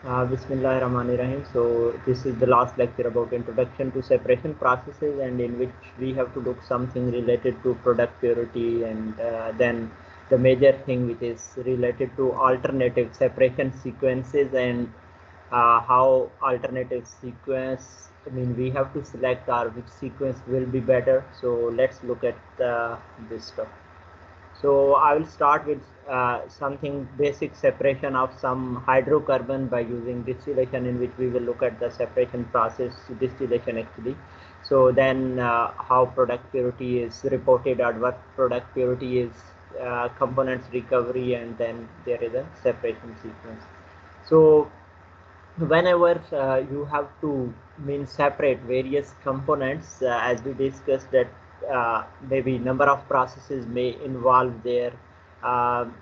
Bismillahirrahmanirrahim. So this is the last lecture about introduction to separation processes, and in which we have to look something related to product purity, and then the major thing which is related to alternative separation sequences, and how alternative sequence. I mean, we have to select our which sequence will be better. So let's look at this stuff. So I will start with something basic separation of some hydrocarbon by using distillation, in which we will look at the separation process, distillation actually. So then how product purity is reported, at what product purity is components recovery, and then there is a separation sequence. So whenever you have to separate various components, as we discussed that maybe number of processes may involve there,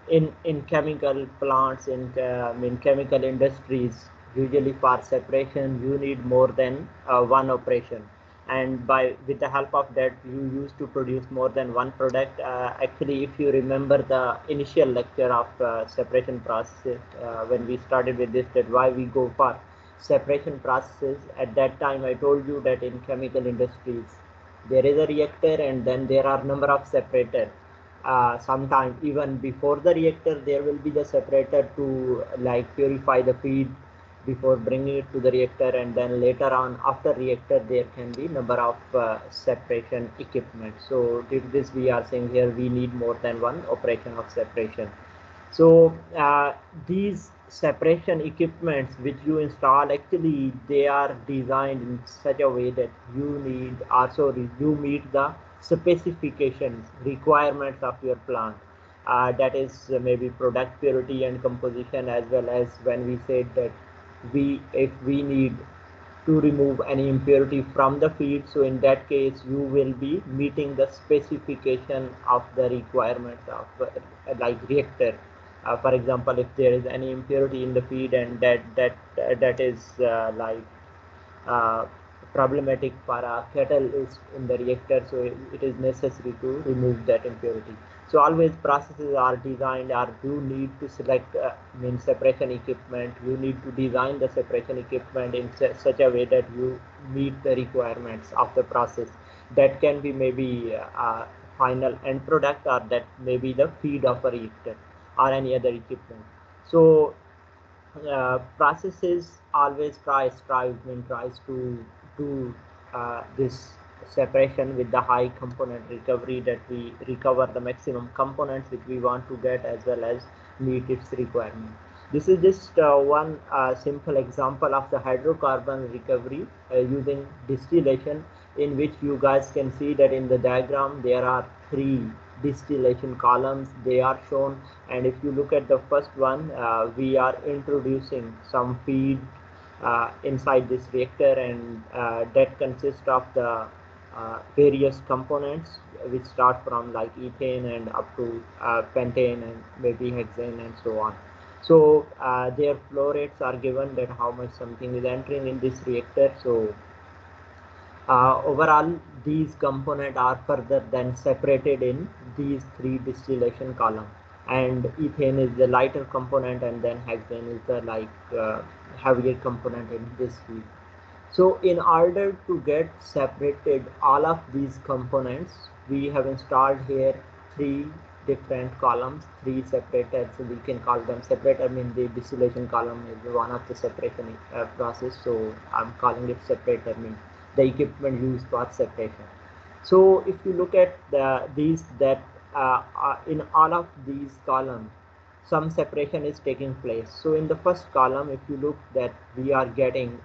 in chemical plants, in chemical industries, usually for separation you need more than one operation, and by with the help of that you used to produce more than one product. Actually, if you remember the initial lecture of separation processes, when we started with this, that why we go for separation processes, at that time I told you that in chemical industries there is a reactor, and then there are number of separator. Sometime even before the reactor there will be the separator to like purify the feed before bringing it to the reactor, and then later on after reactor there can be number of separation equipment. So this we are saying here we need more than one operation of separation. So these separation equipments which you install, actually they are designed in such a way that you need also you meet the specifications requirements of your plant. That is maybe product purity and composition, as well as when we said that if we need to remove any impurity from the feed, so in that case you will be meeting the specification of the requirements of like reactor. For example, if there is any impurity in the feed, and that is uh, problematic for a kettle is in the reactor, so it is necessary to remove that impurity. So always processes are designed, or you need to select separation equipment. You need to design the separation equipment in such a way that you meet the requirements of the process. That can be maybe final end product, or that may be the feed of a reactor or any other equipment. So processes always tries to do this separation with the high component recovery, that we recover the maximum components which we want to get, as well as meet its requirement. This is just one simple example of the hydrocarbon recovery using distillation, in which you guys can see that in the diagram there are three distillation columns they are shown. And if you look at the first one, we are introducing some feed inside this reactor, and that consists of the various components which start from like ethane and up to pentane and maybe hexane and so on. So their flow rates are given, that how much something is entering in this reactor. So overall these components are further then separated in these three distillation columns, and ethane is the lighter component, and then hexane is the heavier component in this feed. So in order to get separated all of these components, we have installed here three different columns, three separators. So we can call them separator. The distillation column is one of the separation process, so I'm calling it separator, the equipment used for separation. So if you look at in all of these columns some separation is taking place. So in the first column, if you look, that we are getting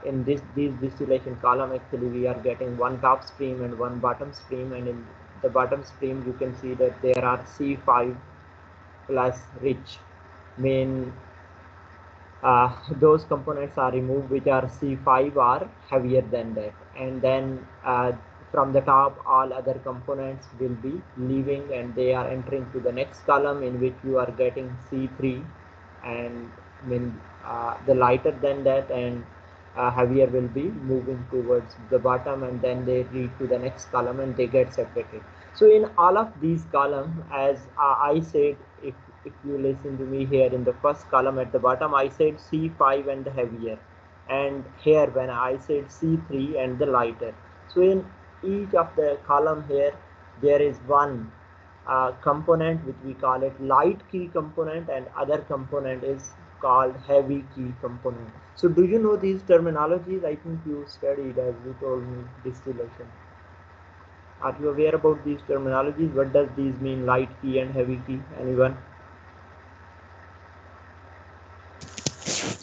in these distillation column, actually we are getting one top stream and one bottom stream, and in the bottom stream you can see that there are C5 plus rich. Those components are removed which are C5 or heavier than that, and then from the top all other components will be leaving, and they are entering to the next column, in which you are getting C3, and the lighter than that and heavier will be moving towards the bottom, and then they reach to the next column and they get separated. So in all of these columns, as I said, if if you listen to me here in the first column at the bottom, I said C5 and the heavier, and here when I said C3 and the lighter. So in each of the column here, there is one component which we call it light key component, and other component is called heavy key component. So do you know these terminologies? I think you studied, as you told me, distillation. Are you aware about these terminologies? What does these mean, light key and heavy key? Anyone?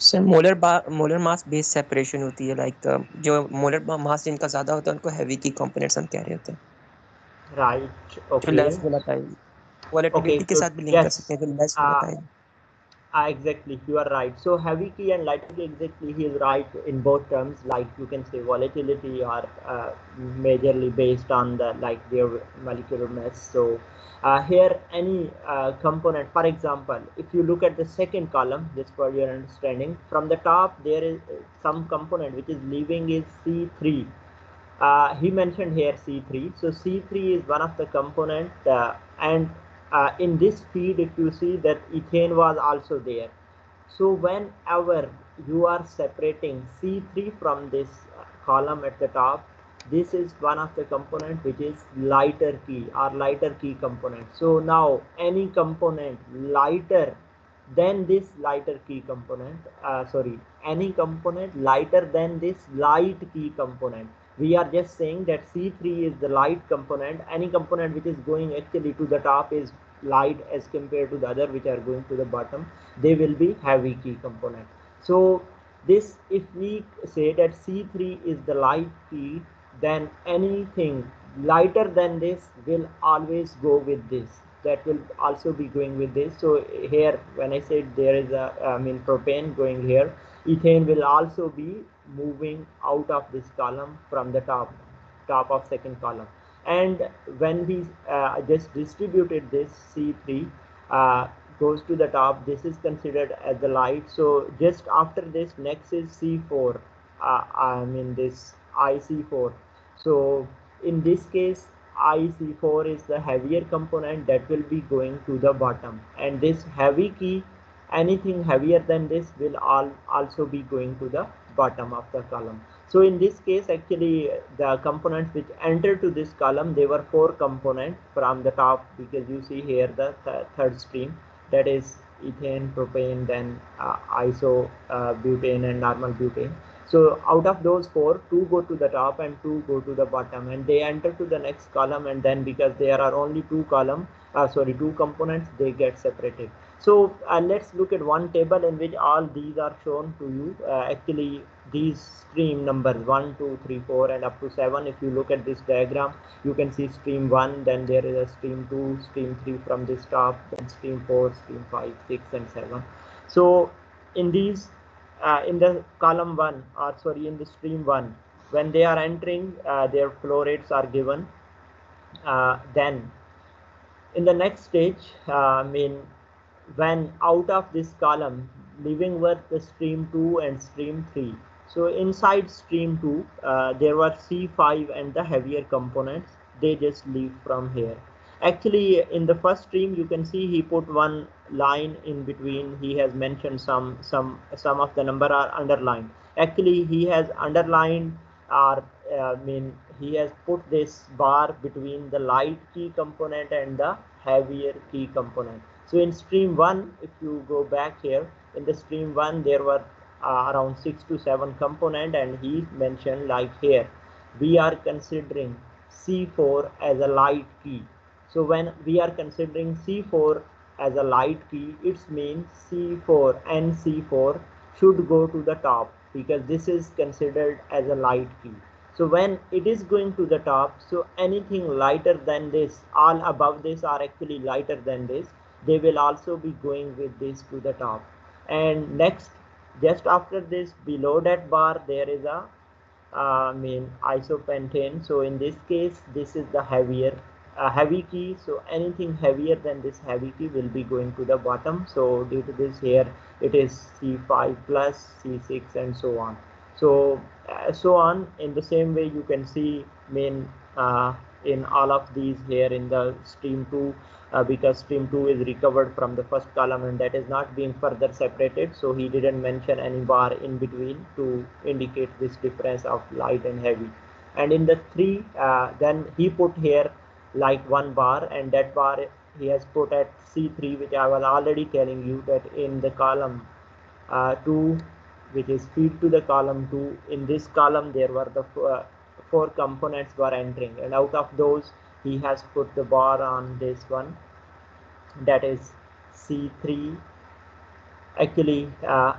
Sir molar mass base separation होती है, like जो molar mass जिनका ज्यादा होता है उनको heavy की components हम कह रहे होते हैं, Right. जो Okay. Less volatile Okay. Volatility के So साथ भी लिंक कर yes. सकते हैं, जो less volatile. Exactly, you are right. So heavy key and light key, exactly, he is right in both terms. Like you can say volatility are majorly based on the like their molecular mass. So here any component, for example, if you look at the second column, just for your understanding, from the top there is some component which is leaving is C3. He mentioned here C3. So C3 is one of the component, and in this feed, if you see that ethane was also there. So whenever you are separating C3 from this column at the top, this is one of the component which is lighter key or lighter key component. So now any component lighter than this lighter key component, any component lighter than this light key component, we are just saying that C3 is the light component. Any component which is going actually to the top is light as compared to the other which are going to the bottom, they will be heavy key component. So this, if we say that C3 is the light key, then anything lighter than this will always go with this, that will also be going with this. So here when I said there is a propane going here, ethane will also be moving out of this column from the top of second column. And when we just distributed this C3 goes to the top, this is considered as the light. So just after this, next is C4, this IC4. So in this case, IC4 is the heavier component that will be going to the bottom, and this heavy key, anything heavier than this will also be going to the bottom of the column. So in this case, actually the components which enter to this column, they were 4 components from the top, because you see here the third stream, that is ethane, propane, then isobutane and normal butane. So out of those 4, 2 go to the top and 2 go to the bottom, and they enter to the next column, and then because there are only 2 components, they get separated. So let's look at one table in which all these are shown to you. Actually these stream numbers 1, 2, 3, 4 and up to 7, if you look at this diagram, you can see stream 1, then there is a stream 2, stream 3 from this top, then stream 4, stream 5, 6 and 7. So in these in the column 1, or in the stream 1, when they are entering, their flow rates are given. Then in the next stage, when out of this column leaving with the stream 2 and stream 3, so inside stream 2 there were C5 and the heavier components, they just leave from here. Actually in the first stream you can see he put one line in between, he has mentioned some of the number are underlined. Actually he has underlined, or he has put this bar between the light key component and the heavier key component. So in stream 1, if you go back here, in the stream 1 there were around 6 to 7 component, and he mentioned like here we are considering C4 as a light key. So when we are considering C4 as a light key, it means C4 and C4 should go to the top, because this is considered as a light key. So when it is going to the top, so anything lighter than this, all above this are actually lighter than this, they will also be going with this to the top. And next, just after this, below that bar, there is a isopentane. So in this case, this is the heavy key. So anything heavier than this heavy key will be going to the bottom. So due to this, here it is C5 plus, C6 and so on. So so on. In the same way, you can see in all of these here in the stream 2, because stream 2 is recovered from the first column and that is not being further separated, so he didn't mention any bar in between to indicate this difference of light and heavy. And in the 3, then he put here like one bar, and that bar he has put at C3, which I was already telling you that in the column 2, which is feed to the column 2, in this column there were the 4 components were entering, and out of those he has put the bar on this one, that is C3 actually,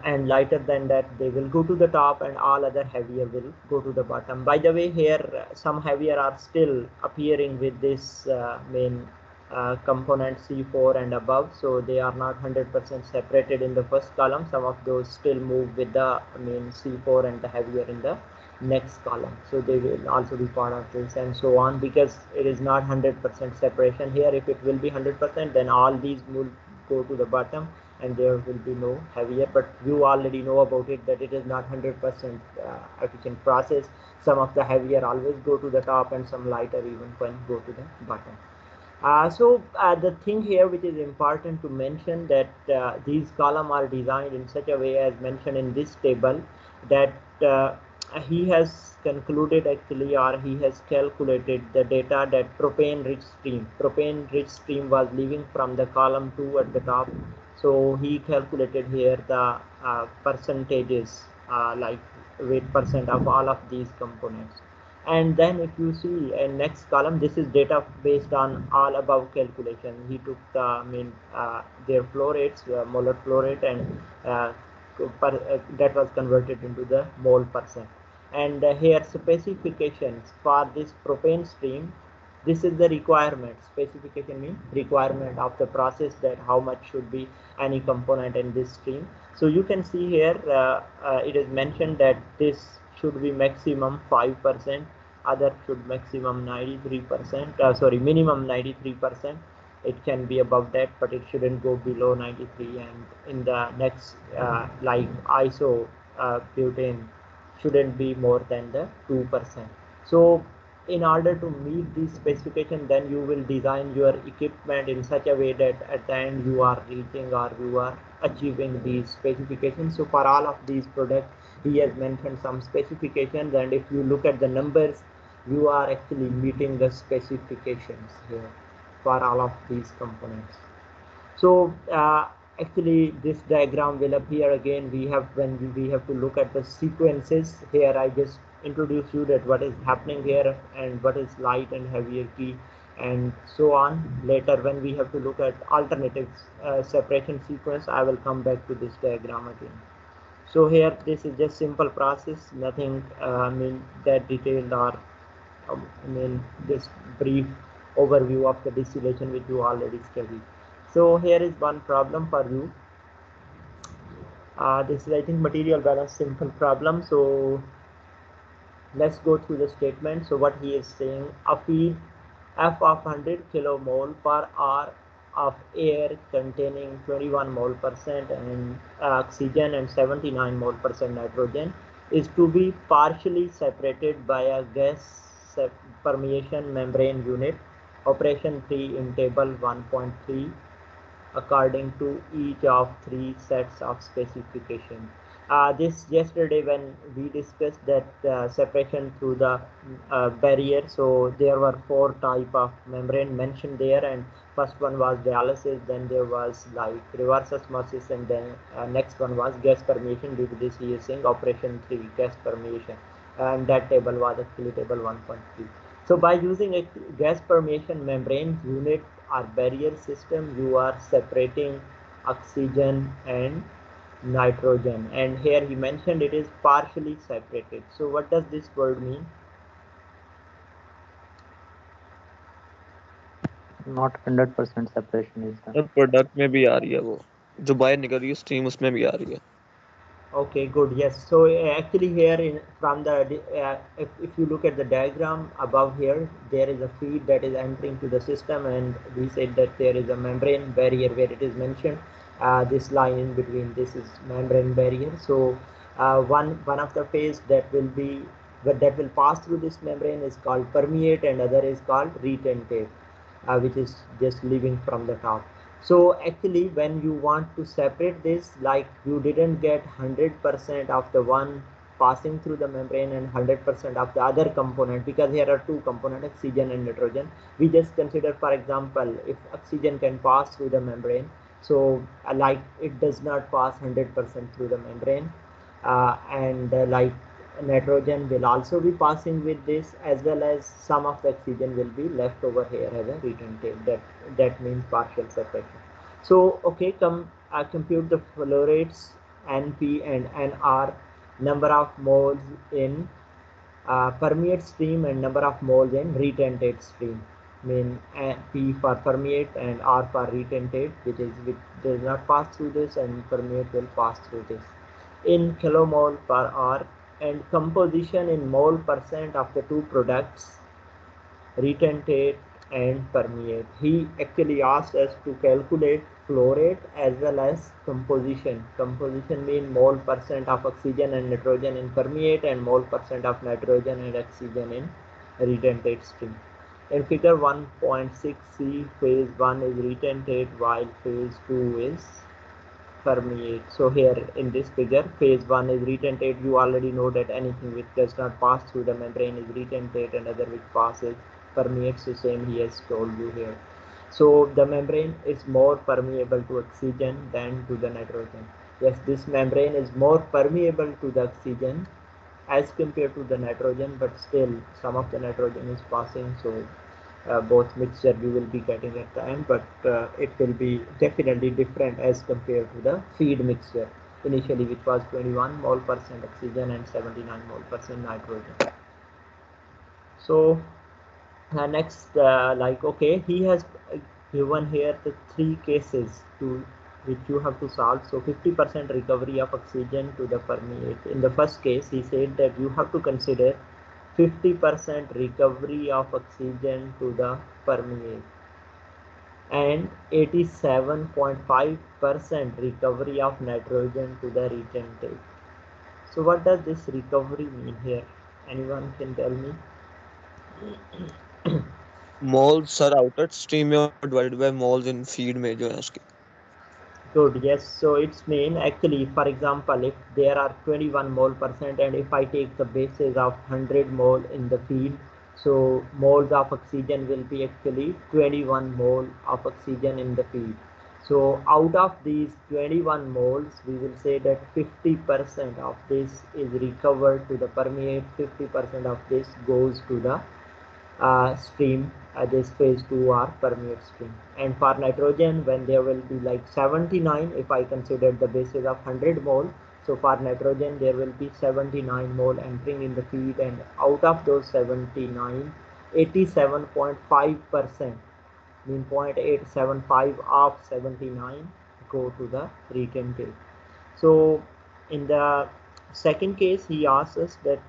and lighter than that they will go to the top and all other heavier will go to the bottom. By the way, here some heavier are still appearing with this main component C4 and above, so they are not 100% separated in the first column. Some of those still move with the main C4 and the heavier in the next column, so they will also be part of this, and so on, because it is not 100% separation here. If it will be 100%, then all these will go to the bottom and there will be no heavier, but you already know about it that it is not 100% efficient process. Some of the heavier always go to the top and some lighter even can go to the bottom. So the thing here which is important to mention, that these columns are designed in such a way as mentioned in this table, that he has concluded actually, or he has calculated the data that propane rich stream was leaving from the column 2 at the top. So he calculated here the percentages, like weight percent of all of these components. And then if you see in next column, this is data based on all above calculation. He took the their flow rates, molar flow rate, and that was converted into the mole percent. And here specifications for this propane stream, this is the requirement. Specification means requirement of the process, that how much should be any component in this stream. So you can see here it is mentioned that this should be maximum 5%, other should maximum 93%, sorry, minimum 93%. It can be above that, but it shouldn't go below 93. And in the next like iso butane shouldn't be more than the 2%. So in order to meet these specifications, then you will design your equipment in such a way that at the end you are reaching or you are achieving these specifications. So for all of these products, he has mentioned some specifications, and if you look at the numbers, you are actually meeting the specifications here for all of these components. So actually this diagram will appear again. When we have to look at the sequences here, I just introduce you that what is happening here and what is light and heavier key and so on. Later when we have to look at alternative separation sequence, I will come back to this diagram again. So here this is just simple process, nothing that detailed, or this brief overview of the distillation which you already studied. So here is one problem for you. This is, I think, material balance simple problem. So let's go through the statement. So what he is saying, a feed F of 100 kilomole per hour of air containing 21 mole percent and oxygen and 79 mole percent nitrogen is to be partially separated by a gas permeation membrane unit, operation 3 in table 1.3, according to each of 3 sets of specification. This yesterday when we discussed that separation through the barrier, so there were 4 type of membrane mentioned there, and first one was dialysis, then there was like reverse osmosis, and then next one was gas permeation. Due to this he is saying operation 3 gas permeation, and that table was actually table 1.3. So by using a gas permeation membrane unit or barrier system, you are separating oxygen and nitrogen, and here he mentioned it is partially separated. So what does this word mean? Not 100% separation is done. Product में भी आ रही है वो जो बाहर निकल रही है स्ट्रीम उसमें भी आ रही है. Okay, good. Yes. So actually here from the if you look at the diagram above here, there is a feed that is entering to the system, and we said that there is a membrane barrier where it is mentioned. This line in between, this is membrane barrier. So one of the phase that will be but that will pass through this membrane is called permeate, and other is called retentate, which is just leaving from the top. So actually when you want to separate this, like you didn't get 100% of the one passing through the membrane and 100% of the other component, because here are two components, oxygen and nitrogen. We just consider, for example, if oxygen can pass through the membrane, so like it does not pass 100% through the membrane, and like nitrogen will also be passing with this, as well as some of the oxygen will be left over here as a retentate. That means partial separation. So okay, compute the flow rates Np and Nr, number of moles in permeate stream and number of moles in retentate stream. Mean P for permeate and R for retentate, which does not pass through this, and permeate will pass through this, in kilomole per hour, and composition in mole percent of the two products, retentate and permeate. He actually asked us to calculate flow rate as well as composition. Composition means mole percent of oxygen and nitrogen in permeate, and mole percent of nitrogen and oxygen in retentate stream. In figure 1.6c, phase 1 is retentate while phase 2 is permeate. So here in this figure, phase 1 is retentate. You already know that anything which does not pass through the membrane is retentate, and other which passes permeates. The same he has told you here. So the membrane is more permeable to oxygen than to the nitrogen. Yes, this membrane is more permeable to the oxygen as compared to the nitrogen, but still some of the nitrogen is passing, so both mixture you will be getting at the end, but it will be definitely different as compared to the feed mixture initially, which was 21 mole percent oxygen and 79 mole percent nitrogen. So next, like okay, he has given here the three cases to which you have to solve. So 50% recovery of oxygen to the permeate. In the first case, he said that you have to consider 50% recovery of oxygen to the permeate and 87.5% recovery of nitrogen to the retentate. So what does this recovery mean here? Anyone can tell me? Moles sir outer stream में और divided by moles in feed में जो है उसके. Good, yes. So it's mean actually, for example, if there are 21 mole percent, and if I take the basis of 100 mole in the feed, so moles of oxygen will be actually 21 mole of oxygen in the feed. So out of these 21 moles, we will say that 50% of this is recovered to the permeate, 50% of this goes to the stream, this phase 2 or permeate stream. And for nitrogen, when there will be like 79, if I consider the basis of 100 mole, so for nitrogen there will be 79 mole entering in the feed, and out of those 79, 87.5%, mean 0.875 of 79 go to the retentate. So in the second case, he asks us that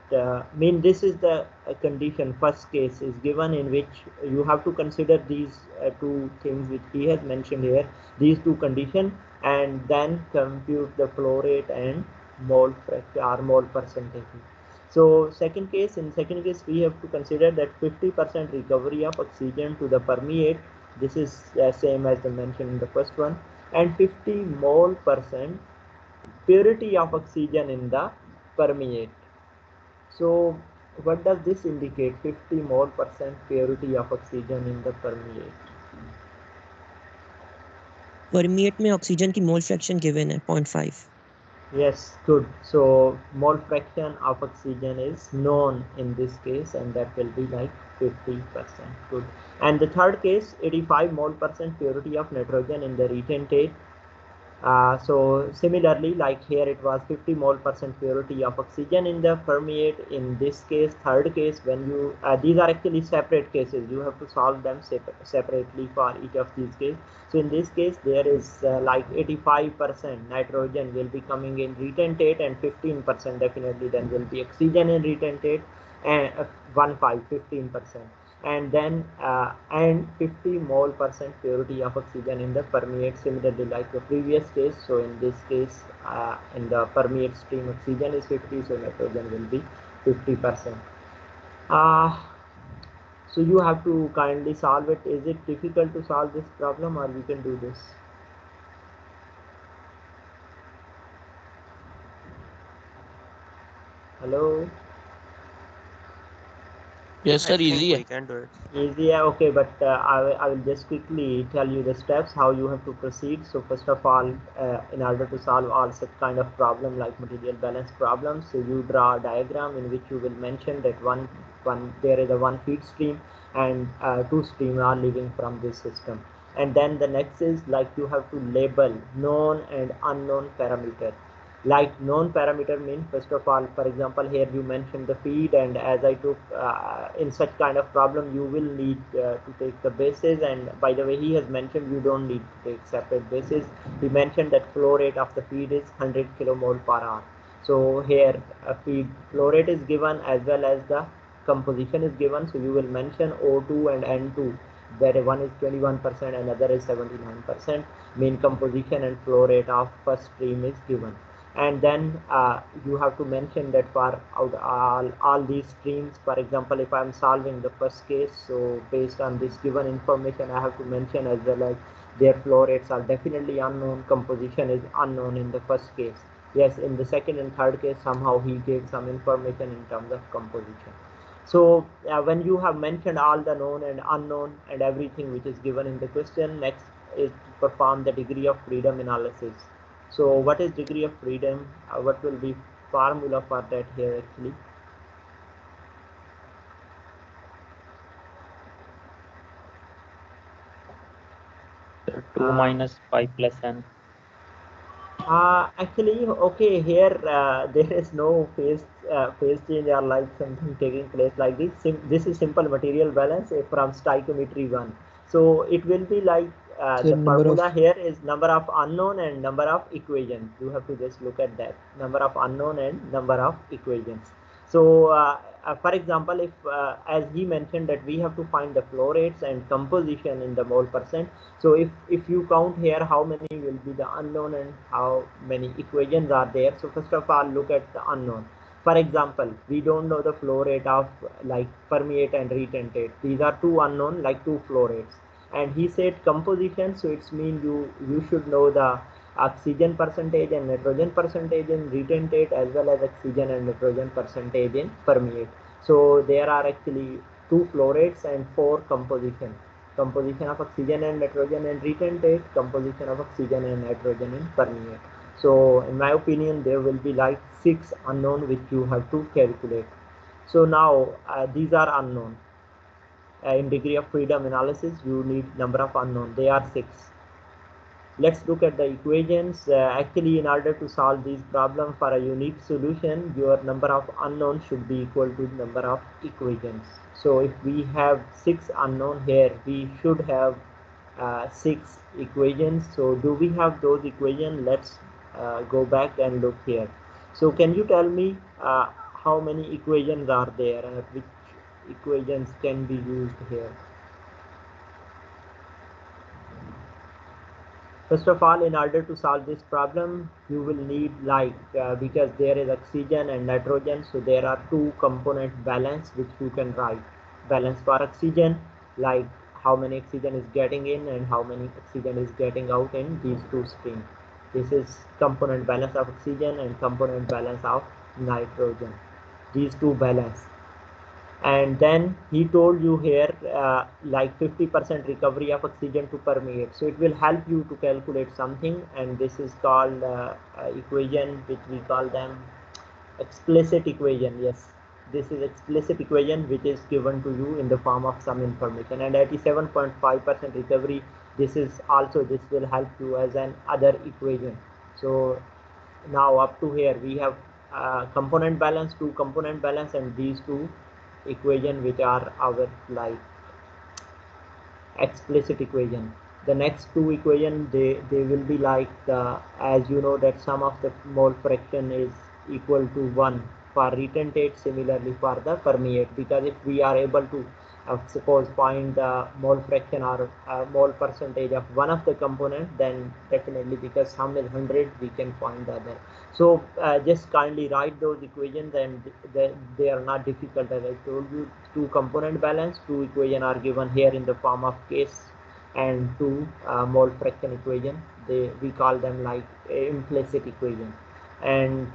mean this is the condition. First case is given in which you have to consider these two things which he has mentioned here, these two conditions, and then compute the flow rate and mole fraction or mole percentage. So second case, in second case we have to consider that 50% recovery of oxygen to the permeate. This is same as the mentioned in the first one, and 50 mole percent purity of oxygen in the permeate. So what does this indicate? 50 mole percent purity of oxygen in the permeate. Permeate में oxygen की mole fraction given है 0.5. Yes, good. So mole fraction of oxygen is known in this case, and that will be like 50%. Good. And the third case, 85 mole percent purity of nitrogen in the retentate. So similarly, like here it was 50 mole percent purity of oxygen in the permeate. In this case, third case, when you these are actually separate cases, you have to solve them separately for each of these cases. So in this case, there is like 85% nitrogen will be coming in retentate, and 15% definitely then will be oxygen in retentate, and 15%. And then and 50 mole percent purity of oxygen in the permeate, similarly like the previous case. So in this case, in the permeate stream, oxygen is 50, so nitrogen will be 50%. So you have to kindly solve it. Is it difficult to solve this problem, or we can do this? Hello? Yes, I sir. think Easy we है. can do it. Easy, yeah, okay, but I will just quickly tell you the steps how you have to proceed. So first of all, in order to solve all such kind of problem like material balance problems, so you draw a diagram in which you will mention that one there is a one feed stream and two stream are leaving from this system. And then the next is like you have to label known and unknown parameter. Like known parameter means, first of all, for example, here you mentioned the feed, and as I took in such kind of problem you will need to take the bases. And by the way, he has mentioned you don't need to take separate bases. He mentioned that flow rate of the feed is 100 kilomole per hour. So here feed flow rate is given as well as the composition is given. So you will mention O2 and N2, that one is 21%, another is 79%. Mean composition and flow rate of first stream is given. And then you have to mention that for all these streams, for example, if I'm solving the first case, so based on this given information, I have to mention as well as their flow rates are definitely unknown, composition is unknown in the first case. Yes, in the second and third case, somehow he gave some information in terms of composition. So when you have mentioned all the known and unknown and everything which is given in the question, next is to perform the degree of freedom analysis. So what is degree of freedom? What will be formula for that here actually? So 2 minus 5 plus n. Actually, okay, here there is no phase change or like something taking place like this. This is simple material balance from stoichiometry 1. So it will be like Sir, the number formula of here is number of unknown and number of equations. You have to just look at that, number of unknown and number of equations. So for example, if as he mentioned that we have to find the flow rates and composition in the mole percent. So if you count here how many will be the unknown and how many equations are there. So first of all, look at the unknown. For example, we don't know the flow rate of like permeate and retentate. These are two unknown, like two flow rates. And he said composition, so it's mean you should know the oxygen percentage and nitrogen percentage in retentate as well as oxygen and nitrogen percentage in permeate. So there are actually two flow rates and four composition of oxygen and nitrogen and retentate, composition of oxygen and nitrogen in permeate. So in my opinion, there will be like 6 unknown which you have to calculate. So now these are unknown. In degree of freedom analysis, you need number of unknown. They are 6. Let's look at the equations. Actually, in order to solve these problems for a unique solution, your number of unknowns should be equal to the number of equations. So if we have 6 unknown here, we should have 6 equations. So do we have those equations? Let's go back and look here. So can you tell me how many equations are there and which equations can be used here? First of all, in order to solve this problem, you will need like because there is oxygen and nitrogen, so there are two component balance which you can write. Balance for oxygen, like how many oxygen is getting in and how many oxygen is getting out in these two streams. This is component balance of oxygen and component balance of nitrogen. These two balance. And then he told you here like 50% recovery of oxygen to permeate. So it will help you to calculate something, and this is called equation which we call them explicit equation. Yes, this is explicit equation which is given to you in the form of some information. And 87.5% recovery, this is also, this will help you as an other equation. So now up to here we have component balance, two component balance, and these two equation which are our like explicit equation. The next two equation, they will be like as you know that sum of the mole fraction is equal to 1 for retentate, similarly for the permeate, because if we are able to suppose find the mole fraction or mole percentage of one of the components, then definitely because sum is 100 we can find the other. So just kindly write those equations, and they are not difficult. As I told you, two component balance, two equations are given here in the form of case and two mole fraction equation. We call them like implicit equation, and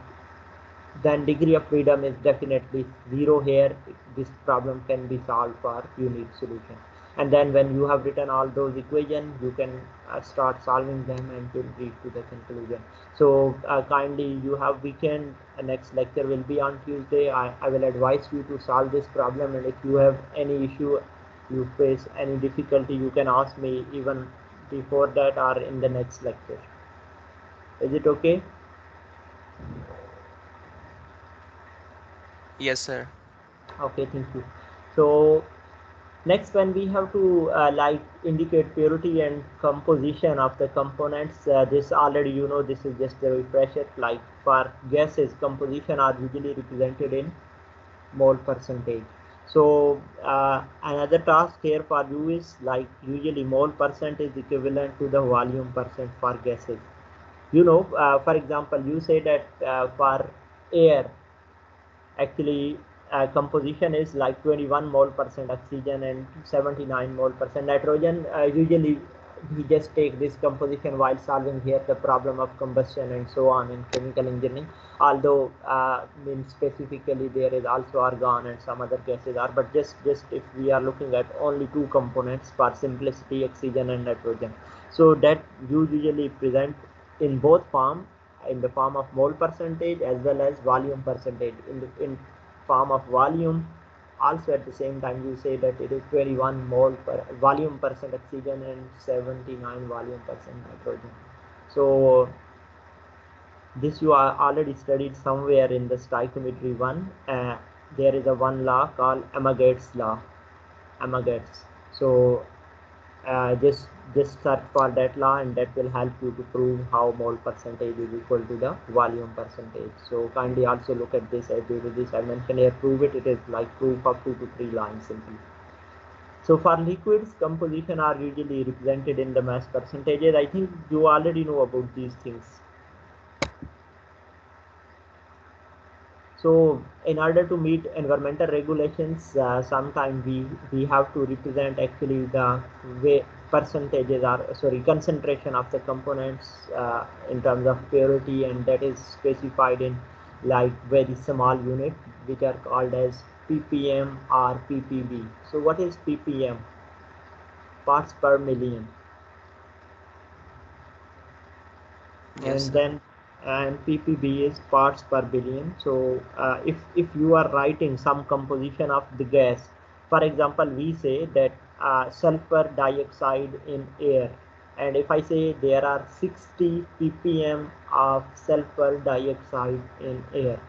then degree of freedom is definitely 0 here. This problem can be solved for unique solution. And then when you have written all those equations, you can start solving them and you'll reach to the conclusion. So kindly, you have weekend. Next lecture will be on Tuesday. I will advise you to solve this problem, and if you have any issue, you face any difficulty, you can ask me even before that or in the next lecture. Is it okay? Yes, sir. Okay, thank you. So next, when we have to like indicate purity and composition of the components, this already you know, this is just a refresher. Like for gases, composition are usually represented in mole percentage. So another task here for you is like usually mole percent is equivalent to the volume percent for gases. You know, for example, you say that for air, actually composition is like 21 mole percent oxygen and 79 mole percent nitrogen. Usually we just take this composition while solving here the problem of combustion and so on in chemical engineering, although specifically there is also argon and some other gases are, but just if we are looking at only two components for simplicity, oxygen and nitrogen, so that you usually present in both form, in the form of mole percentage as well as volume percentage. In form of volume, also at the same time you say that it is 21 mole per volume percent oxygen and 79 volume percent nitrogen. So this you are already studied somewhere in the stoichiometry 1. There is a one law called Amagat's law. Amagat's. So just search for that law, and that will help you to prove how mole percentage is equal to the volume percentage. So kindly also look at this. As due to this I mentioned here, prove it. It is like proof of 2 to 3 lines simply. So for liquids, composition are usually represented in the mass percentages. I think you already know about these things. So in order to meet environmental regulations, sometimes we have to represent actually the way percentages are, sorry, concentration of the components in terms of purity, and that is specified in like very small unit which are called as ppm or ppb. So what is ppm? Parts per million. Yes, And sir. then ppb is parts per billion. So if you are writing some composition of the gas, for example we say that sulfur dioxide in air, and if I say there are 60 ppm of sulfur dioxide in air,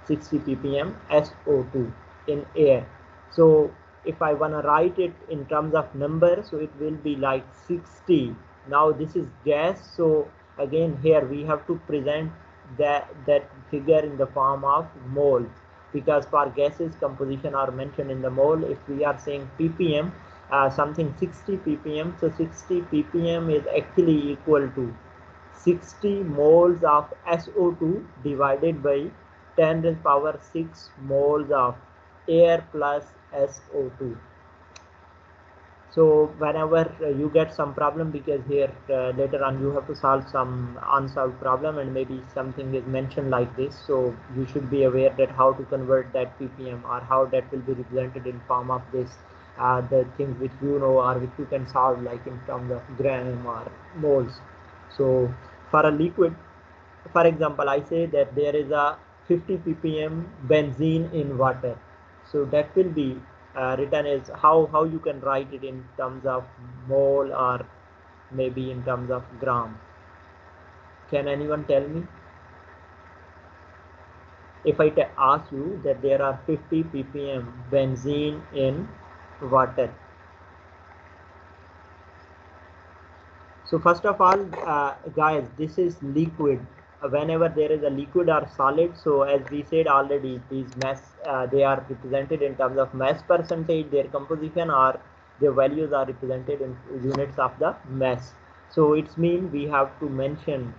60 ppm SO2 in air, so if I want to write it in terms of number, so it will be like 60. Now this is gas, so again here we have to present that figure in the form of mole, because for gases composition are mentioned in the mole. If we are saying ppm, something 60 ppm, so 60 ppm is actually equal to 60 moles of SO2 divided by 10 to the power 6 moles of air plus SO2. So whenever you get some problem, because here later on you have to solve some unsolved problem and maybe something is mentioned like this, so you should be aware that how to convert that ppm or how that will be represented in form of this, the things which you know or which you can solve like in terms of gram or moles. So for a liquid, for example, I say that there is a 50 ppm benzene in water, so that will be written as how you can write it in terms of mole or maybe in terms of gram. Can anyone tell me? If I ask you that there are 50 ppm benzene in water, so first of all, guys, this is liquid. Whenever there is a liquid or solid, so as we said already, these mass they are represented in terms of mass percentage, their composition, or their values are represented in units of the mass. So it's mean we have to mention,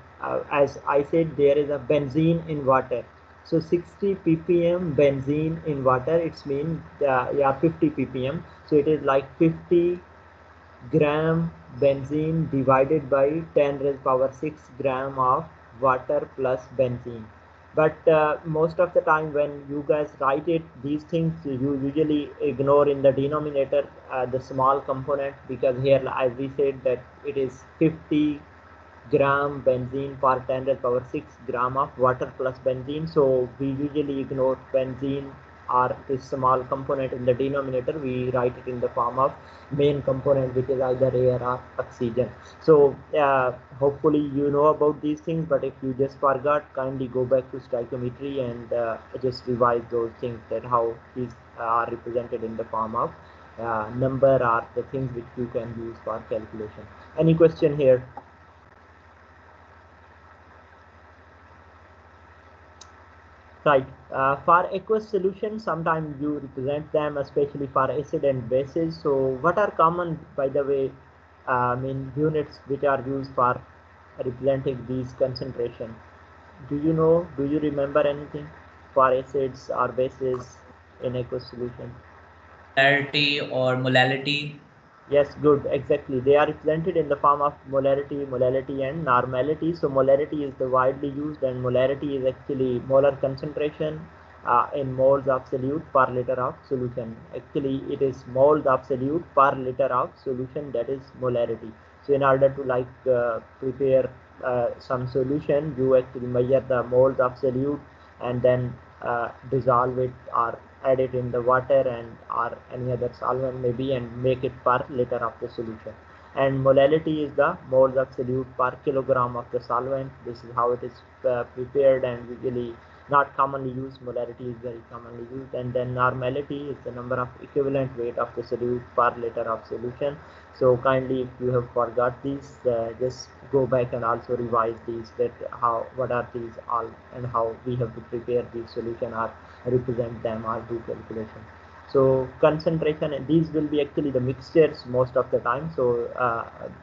as I said, there is a benzene in water. So 60 ppm benzene in water, it's mean yeah, 50 ppm. So it is like 50 gram benzene divided by 10 raised power 6 gram of water plus benzene. But most of the time when you guys write it, these things you usually ignore in the denominator the small component, because here, as we said, that it is 50 gram benzene per 10 raised power 6 gram of water plus benzene. So we usually ignore benzene or this small component in the denominator. We write it in the form of main component, which is either air or oxygen. So hopefully you know about these things, but if you just forgot, kindly go back to stoichiometry and just revise those things, that how these are represented in the form of number or the things which you can use for calculation. Any question here? Right. For aqueous solution, sometimes you represent them, especially for acid and bases. So what are common, by the way, units which are used for representing these concentration? Do you know, do you remember anything for acids or bases in aqueous solution? Molarity or molality. Yes, good, exactly. They are represented in the form of molarity, and normality. So molarity is the widely used, and molarity is actually molar concentration in moles of solute per liter of solution. Actually, it is moles of solute per liter of solution, that is molarity. So in order to prepare some solution, you actually measure the moles of solute and then dissolve it or add it in the water and or any other solvent maybe, and make it per liter of the solution. And molality is the moles of solute per kilogram of the solvent. This is how it is prepared, and usually not commonly used. Molarity is very commonly used. And then normality is the number of equivalent weight of the solute per liter of solution. So kindly, if you have forgot these, just go back and also revise these, that how, what are these all, and how we have to prepare these solution or represent them or do calculation. So concentration, and these will be actually the mixtures most of the time. So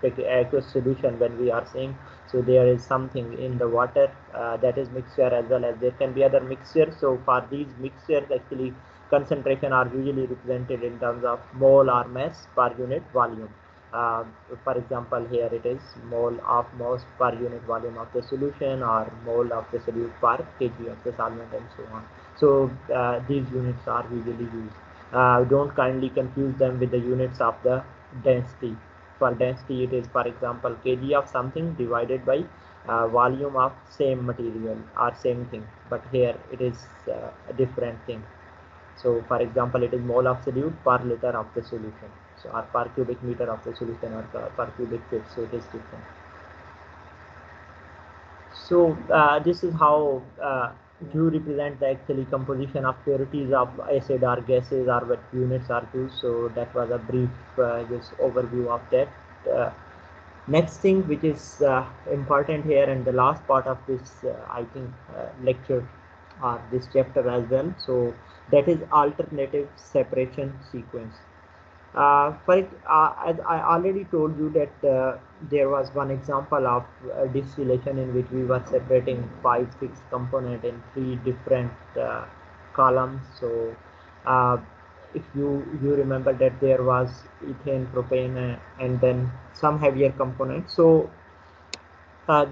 aqueous solution, when we are saying, so there is something in the water that is mixture, as well as there can be other mixtures. So for these mixtures, actually concentration are usually represented in terms of mole or mass per unit volume. For example, here it is mole of mass per unit volume of the solution, or mole of the solute per kg of the solvent, and so on. So these units are usually used. Don't kindly confuse them with the units of the density. For density, it is, for example, kg of something divided by volume of same material or same thing. But here it is a different thing. So for example, it is mole of solute per liter of the solution. So or per cubic meter of the solution, or per cubic feet. So it is different. So this is how you represent the actually composition of purities of acid or gases, or what units are used. So that was a brief just overview of that. Next thing which is important here, and the last part of this I think lecture or this chapter as well, so that is alternative separation sequence. As I already told you that there was one example of distillation in which we were separating 5-6 component in 3 different columns. So if you remember that there was ethane, propane, and then some heavier components. So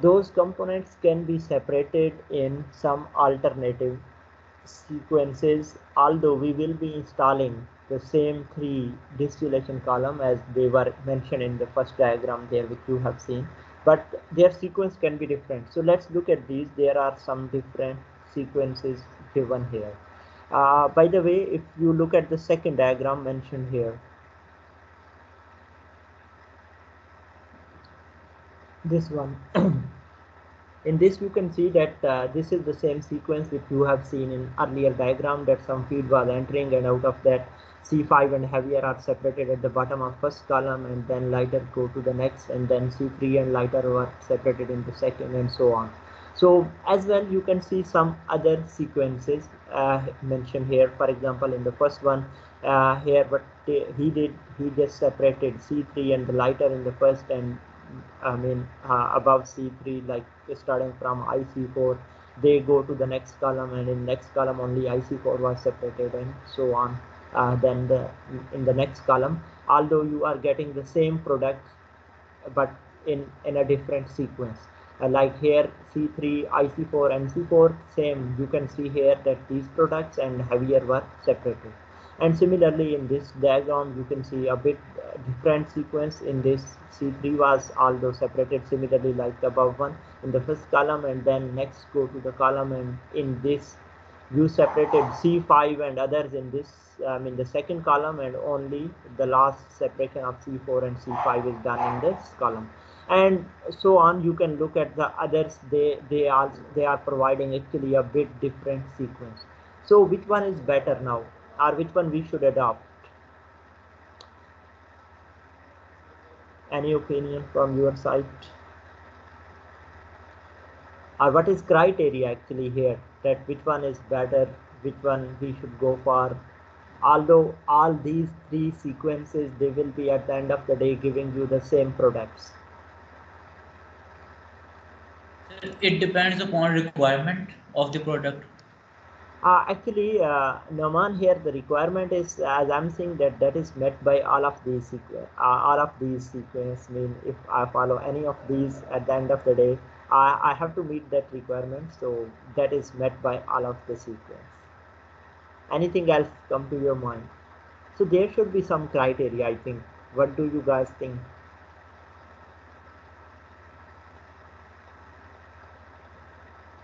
those components can be separated in some alternative sequences, although we will be installing the same 3 distillation column as they were mentioned in the first diagram there, which you have seen, but their sequence can be different. So let's look at these. There are some different sequences given here. By the way, if you look at the second diagram mentioned here, this one, in this you can see that this is the same sequence which you have seen in earlier diagram, that some feed was entering, and out of that C5 and heavier are separated at the bottom of first column, and then lighter go to the next, and then C3 and lighter were separated in the second, and so on. So as well, you can see some other sequences mentioned here. For example, in the first one here, what he did, he just separated C3 and the lighter in the first, and above C3, like starting from IC4, they go to the next column, and in next column only IC4 was separated, and so on. Then in the next column, although you are getting the same product, but in a different sequence. Like here, C3, IC4, and C4, same. You can see here that these products and heavier were separated. And similarly, in this diagram, you can see a bit different sequence. In this, C3 was although separated similarly like the above one in the first column, and then next go to the column, and in this you separated C5 and others in this in the second column, and only the last separation of C4 and C5 is done in this column, and so on. You can look at the others. They are providing actually a bit different sequence. So which one is better now, or which one we should adopt? Any opinion from your side? Or what is criteria actually here, that which one is better, which one we should go for? Although all these three sequences, they will be at the end of the day giving you the same products. It depends upon requirement of the product. Actually, Naman, here the requirement is, as I'm saying, that is met by all of these sequence. Mean if I follow any of these, at the end of the day, I have to meet that requirement. So that is met by all of the sequence. Anything else come to your mind? So there should be some criteria, I think. What do you guys think?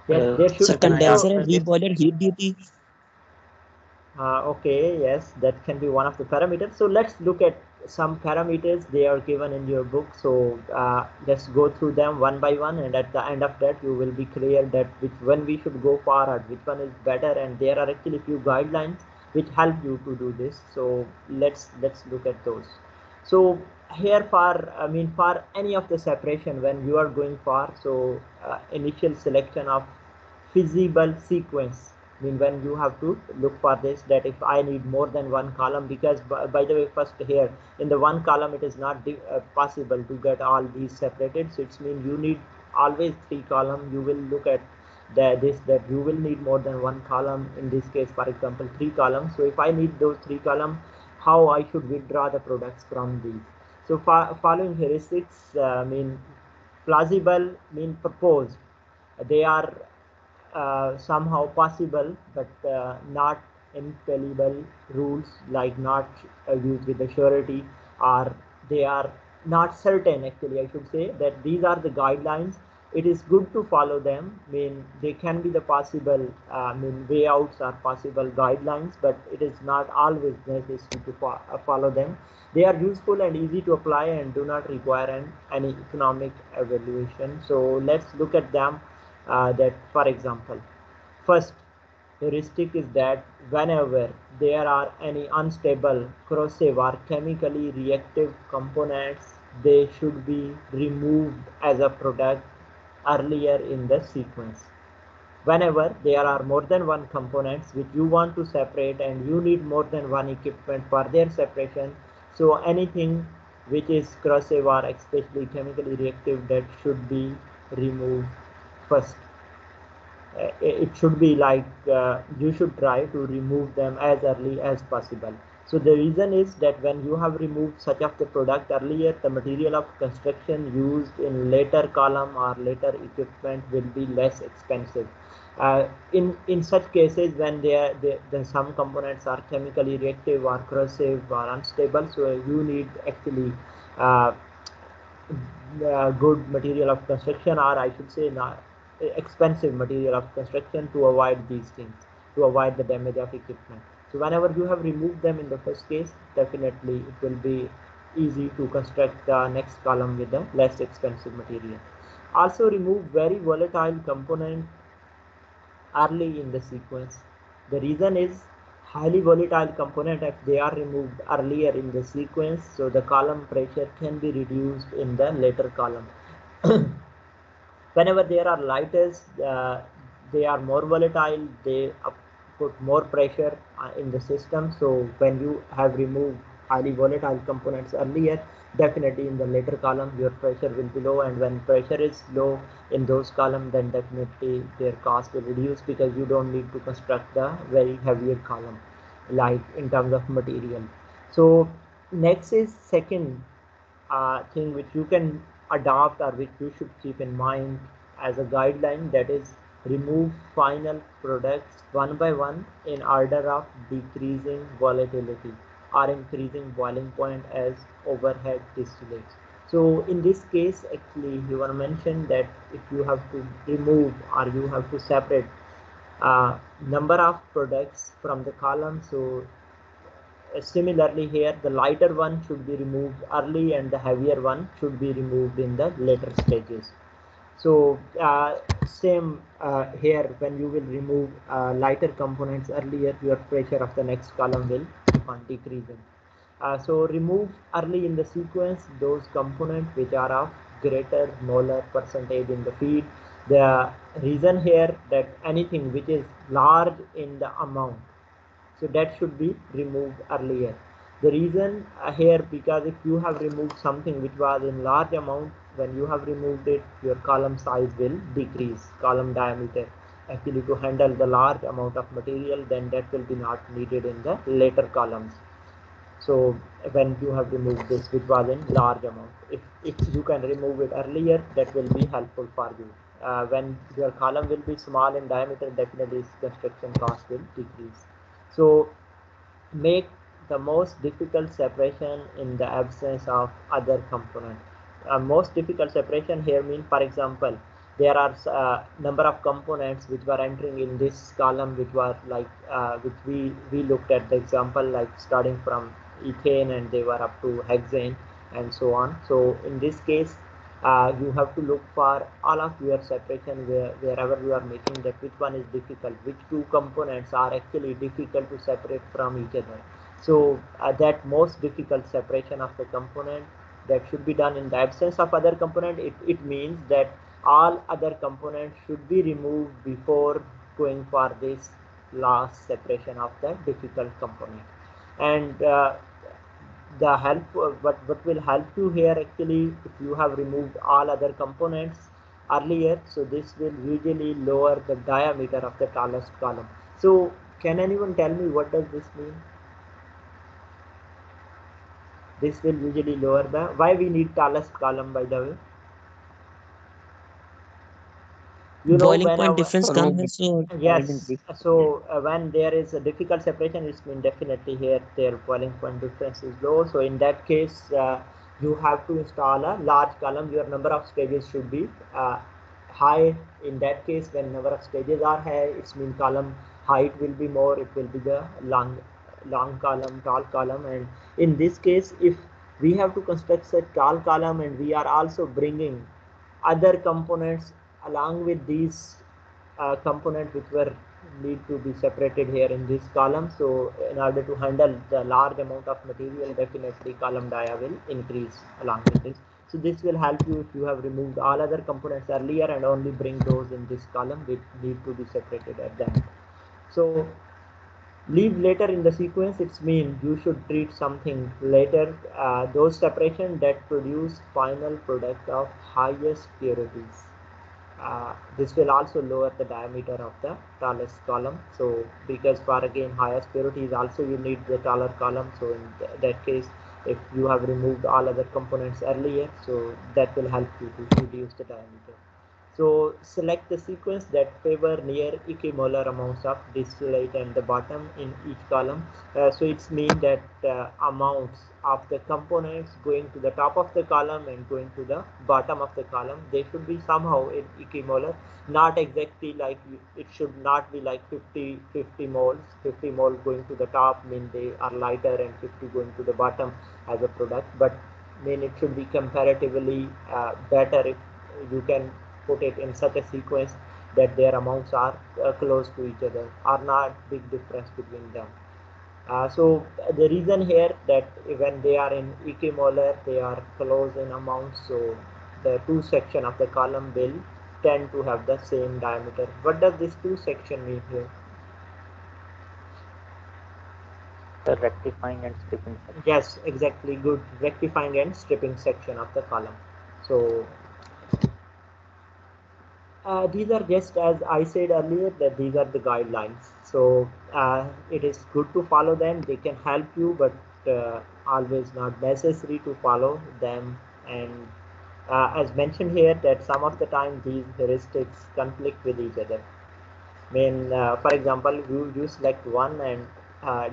Yes, there should So be. condenser So, and reboiler heat duty. okay, yes, that can be one of the parameters. So let's look at some parameters. They are given in your book. So let's go through them one by one, and at the end of that, you will be clear that which one we should go forward, which one is better, and there are actually few guidelines which help you to do this. So let's look at those. So here for any of the separation, when you are going for, so initial selection of feasible sequence, when you have to look for this, that if I need more than one column, because by the way, first here in the one column it is not possible to get all these separated, so it's mean you need always three column. You will look at that you will need more than one column. In this case, for example, three columns. So if I need those three columns, how I should withdraw the products from these? So following heuristics plausible, proposed. They are somehow possible, but not infallible rules, like not used with the surety, or they are not certain. Actually, I should say that these are the guidelines. It is good to follow them. They can be the possible way outs or possible guidelines, but it is not always necessary to follow them. They are useful and easy to apply and do not require any economic evaluation. So let's look at them. That, for example, first heuristic is that whenever there are any unstable, corrosive, or chemically reactive components, they should be removed as a product earlier in the sequence. Whenever there are more than one components which you want to separate, and you need more than one equipment for their separation, so anything which is corrosive or especially chemically reactive, that should be removed first. It should be like you should try to remove them as early as possible. So the reason is that when you have removed such of the product earlier, the material of construction used in later column or later equipment will be less expensive. In such cases, when some components are chemically reactive or corrosive or unstable, so you need actually uh, good material of construction, or I should say not expensive material of construction, to avoid these things, to avoid the damage of equipment. So whenever you have removed them in the first case, definitely it will be easy to construct the next column with the less expensive material. Also remove very volatile component early in the sequence. The reason is highly volatile component, if they are removed earlier in the sequence, so the column pressure can be reduced in the later column. whenever there are lighters, they are more volatile, they put more pressure in the system. So when you have removed highly volatile components earlier, definitely in the later column your pressure will be low, and when pressure is low in those columns, then definitely their cost will reduce, because you don't need to construct the very heavier column like in terms of material. So next is second thing which you can adopt, or which you should keep in mind as a guideline, that is remove final products one by one in order of decreasing volatility or increasing boiling point as overhead distillates. So in this case, actually you want to mention that if you have to remove or you have to separate number of products from the column, so similarly here the lighter one should be removed early and the heavier one should be removed in the later stages. So same here, when you will remove lighter components earlier, your pressure of the next column will keep on decreasing. So remove early in the sequence those components which are of greater molar percentage in the feed. The reason here that anything which is large in the amount, so that should be removed earlier. The reason here, because if you have removed something which was in large amount, when you have removed it, your column size will decrease, column diameter actually to handle the large amount of material, then that will be not needed in the later columns. So when you have removed this which was in large amount, if you can remove it earlier, that will be helpful for you. When your column will be small in diameter, definitely construction cost will decrease. So make the most difficult separation in the absence of other component. Most difficult separation here means, for example, there are number of components which were entering in this column, which were like which we looked at the example, like starting from ethane and they were up to hexane and so on. So in this case, you have to look for all of your separation wherever you are making that, which one is difficult, which two components are actually difficult to separate from each other. So that most difficult separation of the component, that should be done in the absence of other component. It means that all other components should be removed before going for this last separation of the difficult component. And the help, what will help you here actually, if you have removed all other components earlier, so this will usually lower the diameter of the tallest column. So can anyone tell me what does this mean? This will usually lower the, why we need tallest column, by the way? You know, boiling point whenever, difference कम है, so yes, so when there is a difficult separation, it means definitely here their boiling point difference is low. So in that case, you have to install a large column. Your number of stages should be high. In that case, when number of stages are high, it means column height will be more. It will be the long column, tall column. And in this case, if we have to construct a tall column and we are also bringing other components along with these components which were need to be separated here in this column, so in order to handle the large amount of material, definitely column dia will increase along with this. So this will help you if you have removed all other components earlier and only bring those in this column which need to be separated at the end. So leave later in the sequence, it's mean you should treat something later, those separation that produce final product of highest purities. This will also lower the diameter of the tallest column. So because for again highest purities also you need the taller column. So in that case, if you have removed all other components earlier, so that will help you to reduce the diameter. So select the sequence that favor near equimolar amounts of distillate and the bottom in each column. So it's mean that amounts of the components going to the top of the column and going to the bottom of the column, they should be somehow in equimolar, not exactly like, it should not be like 50 moles. 50 moles going to the top mean they are lighter and 50 going to the bottom as a product, but mean it should be comparatively better if you can put it in such a sequence that their amounts are close to each other, are not big difference between them. So the reason here that when they are in equimolar, they are close in amount, so the two section of the column will tend to have the same diameter. What does this two section mean here? The rectifying and stripping section. Yes, exactly, good. Rectifying and stripping section of the column. So these are just, as I said earlier, that these are the guidelines. So it is good to follow them. They can help you, but always not necessary to follow them. And as mentioned here, that some of the time these heuristics conflict with each other. I mean, for example, you select one, and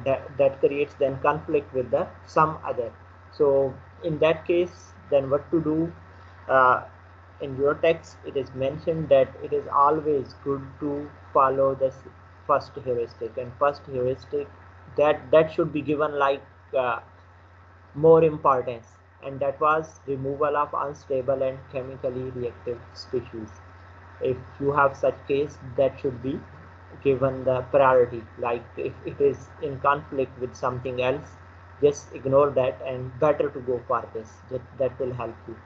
that creates then conflict with the some other. So in that case, then what to do? Uh, in your text, it is mentioned that it is always good to follow the first heuristic, and first heuristic that should be given like more importance, and that was removal of unstable and chemically reactive species. If you have such case, that should be given the priority. Like if it is in conflict with something else, just ignore that, and better to go for this. That will help you.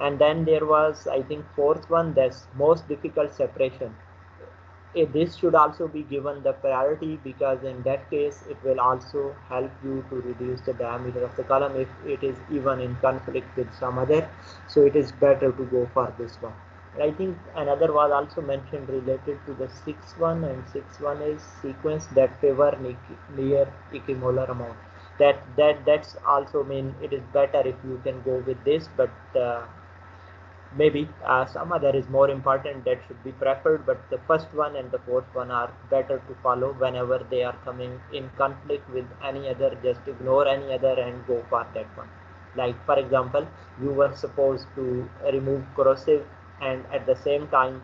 And then there was, I think, fourth one, that's most difficult separation. This should also be given the priority, because in that case it will also help you to reduce the diameter of the column if it is even in conflict with some other. So it is better to go for this one. And I think another was also mentioned related to the sixth one, and sixth one is sequence that favor near equimolar amount. That's also mean it is better if you can go with this, but maybe some other is more important, that should be preferred, but the first one and the fourth one are better to follow. Whenever they are coming in conflict with any other, just ignore any other and go for that one. Like for example, you were supposed to remove corrosive, and at the same time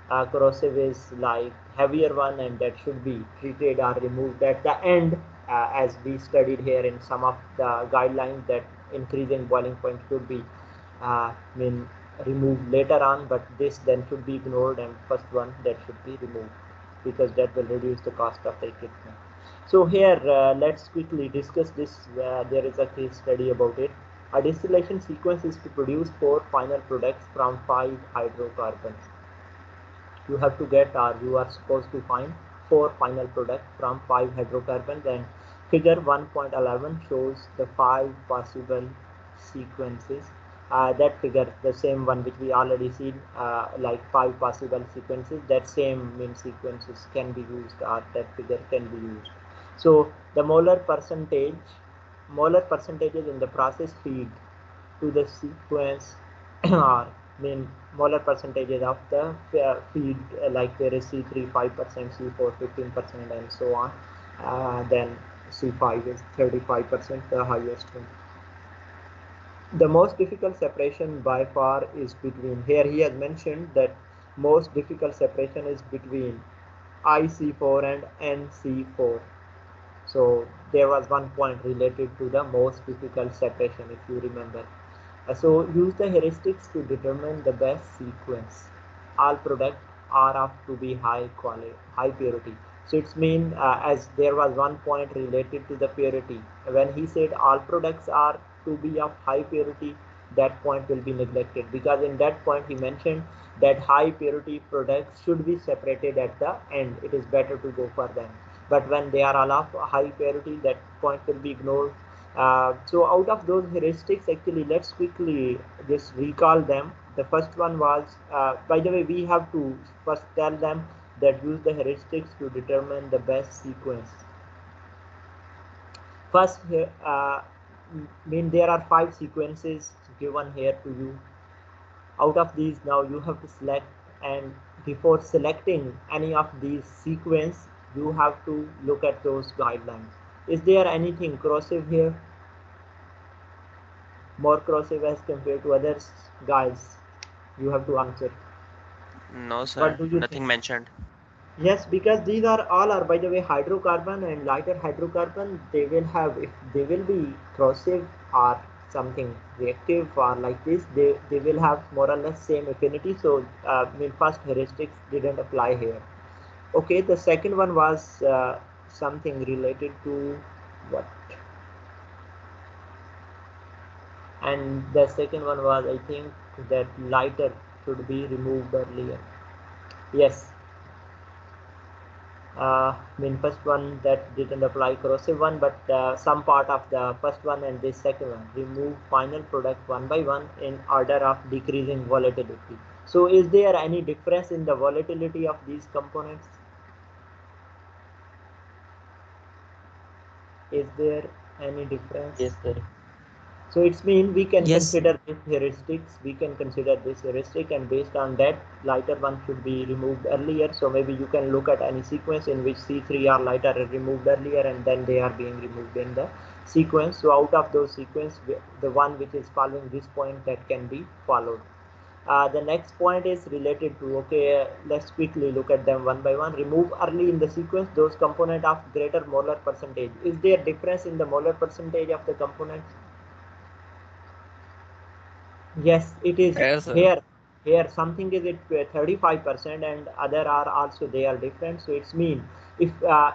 corrosive is like heavier one, and that should be treated or removed at the end, as we studied here in some of the guidelines, that increasing boiling point should be mean removed later on, but this then should be ignored, and first one that should be removed, because that will reduce the cost of the equipment. So here let's quickly discuss this. There is a case study about it. A distillation sequence is to produce 4 final products from 5 hydrocarbons. You have to get, or you are supposed to find 4 final products from 5 hydrocarbons, and figure 1.11 shows the 5 possible sequences. That figure, the same one which we already seen, like 5 possible sequences, that same mean sequences can be used, or that figure can be used. So the molar percentages in the process feed to the sequence are mean molar percentages of the feed, like there is C3 5%, C4 15%, and so on. Then C5 is 35%, the highest one. The most difficult separation by far is between, here he has mentioned that most difficult separation is between IC4 and NC4. So there was one point related to the most difficult separation, if you remember. So use the heuristics to determine the best sequence. All products are of to be high quality, high purity. So it's mean, as there was one point related to the purity. When he said all products are to be of high purity, that point will be neglected, because in that point he mentioned that high purity products should be separated at the end. It is better to go for them. But when they are all of high purity, that point will be ignored. So out of those heuristics, actually, let's quickly just recall them. The first one was, by the way, we have to first tell them that use the heuristics to determine the best sequence. First, mean there are 5 sequences given here to you. Out of these, now you have to select, and before selecting any of these sequence, you have to look at those guidelines. Is there anything corrosive here? More corrosive as compared to others? Guys, you have to answer. No, What sir. do you Nothing think? mentioned. Yes, because these are all are, by the way, hydrocarbon, and lighter hydrocarbon, they will have, if they will be corrosive or something reactive or like this, they will have more or less same affinity. So I mean, first heuristics didn't apply here. Okay, the second one was something related to what? And the second one was, I think, that lighter should be removed earlier. Yes. First one that didn't apply corrosive one, but some part of the first one and this second one. Remove final product one by one in order of decreasing volatility. So is there any difference in the volatility of these components? Is there any difference? Yes, sir. So it's mean we can Yes. consider this heuristics, we can consider this heuristic, and based on that, lighter one should be removed earlier. So maybe you can look at any sequence in which C3 or lighter are removed earlier and then they are being removed in the sequence. So out of those sequence, the one which is following this point that can be followed. The next point is related to, okay, let's quickly look at them one by one. Remove early in the sequence those component of greater molar percentage. Is there difference in the molar percentage of the components? Yes, it is. Yes, sir. Here something is at 35% and other are also they are different. So it's mean if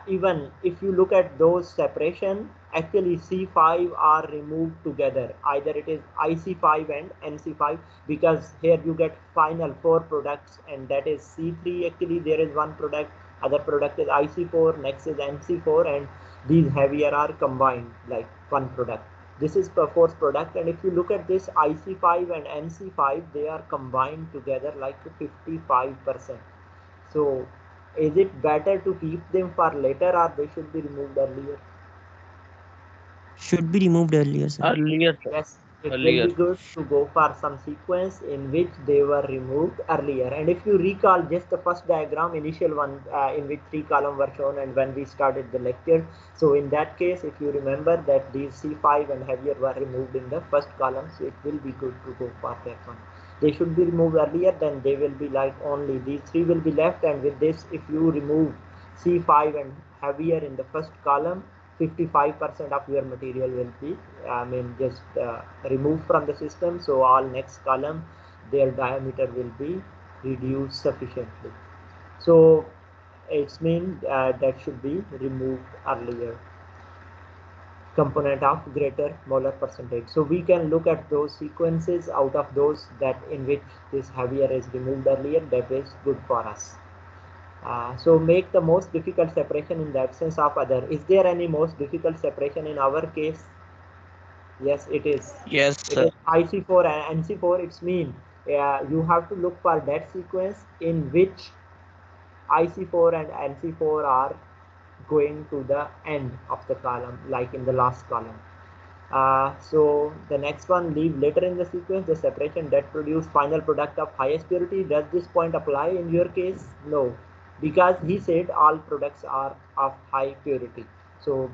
even if you look at those separation, actually C5 are removed together. Either it is IC5 and NC5, because here you get final 4 products, and that is C3. Actually there is one product, other product is IC4, next is NC4, and these heavier are combined like one product. This is the fourth product, and if you look at this IC5 and NC5, they are combined together like 55%. So is it better to keep them for later or they should be removed earlier? Should be removed earlier, sir. Earlier, sir. Yes, it will Earlier. be good to go for some sequence in which they were removed earlier. And if you recall just the first diagram, initial one in which 3 columns were shown, and when we started the lecture, so in that case, if you remember that these C5 and heavier were removed in the first column, so it will be good to go for that one. They should be removed earlier, then they will be like only these 3 will be left, and with this, if you remove C5 and heavier in the first column, 55% of your material will be just removed from the system. So all next column, their diameter will be reduced sufficiently. So it's mean that should be removed earlier, component of greater molar percentage. So we can look at those sequences out of those that in which this heavier is removed earlier. That is good for us. So make the most difficult separation in the absence of other. Is there any most difficult separation in our case? Yes, it is. Yes, It sir. is IC4 and NC4. It's mean you have to look for that sequence in which IC4 and NC4 are going to the end of the column, like in the last column. So the next one, leave later in the sequence the separation that produce final product of highest purity. Does this point apply in your case? No, because he said all products are of high purity. So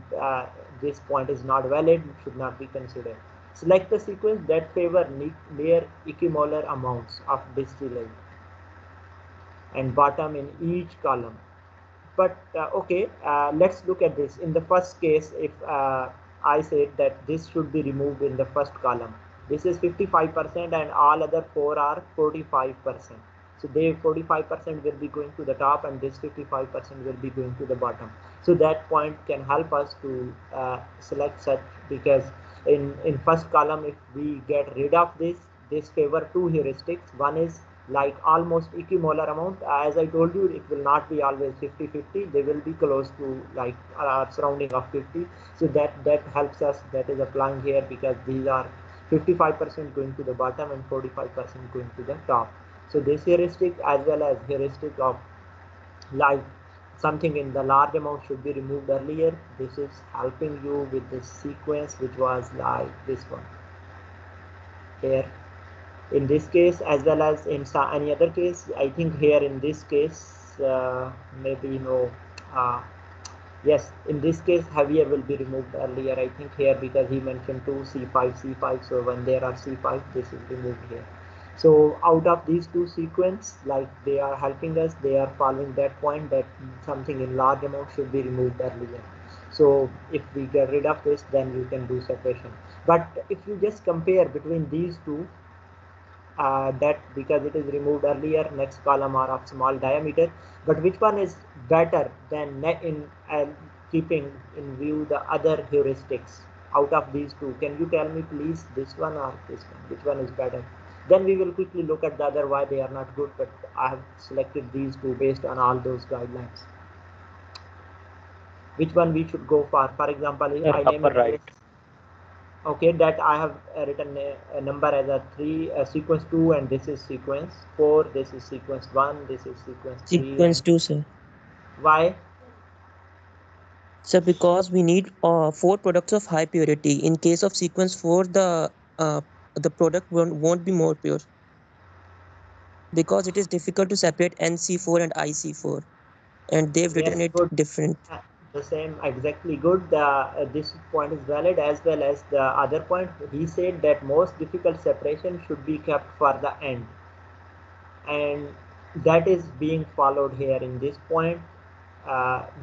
this point is not valid, should not be considered. Select the sequence that favor near equimolar amounts of distillate and bottom in each column. But okay, let's look at this. In the first case, if I said that this should be removed in the first column, this is 55% and all other 4 are 45%. So they 45% will be going to the top and this 55% will be going to the bottom. So that point can help us to select such, because in first column, if we get rid of this favor 2 heuristics. One is like almost equimolar amount. As I told you, it will not be always 50-50. They will be close to like surrounding of 50. So that helps us. That is applying here, because these are 55% going to the bottom and 45% going to the top. So this heuristic as well as heuristic of like something in the large amount should be removed earlier. This is helping you with this sequence, which was like this one here. In this case as well as in any other case, I think here in this case maybe no, yes, in this case heavier will be removed earlier, I think here, because he mentioned 2 C5. So when there are C5, this is removed here. So out of these two sequence, like they are helping us, they are following that point that something in large amount should be removed earlier. So if we get rid of this, then you can do separation. But if you just compare between these two, that because it is removed earlier, next column are of small diameter, but which one is better than in keeping in view the other heuristics out of these two? Can you tell me please, this one or this one, which one is better? Then we will quickly look at the other why they are not good, but I have selected these two based on all those guidelines. Which one we should go for? For example, I name upper it right. this. Okay, that I have written a number as a 3, sequence 2, and this is sequence 4, this is sequence 1, this is sequence 3. Sequence 2, sir. Why? So because we need 4 products of high purity. In case of sequence 4, the product won't be more pure, because it is difficult to separate NC4 and IC4, and they've written Yes, it good. different. The same, exactly, good. This point is valid, as well as the other point. He said that most difficult separation should be kept for the end, and that is being followed here in this point.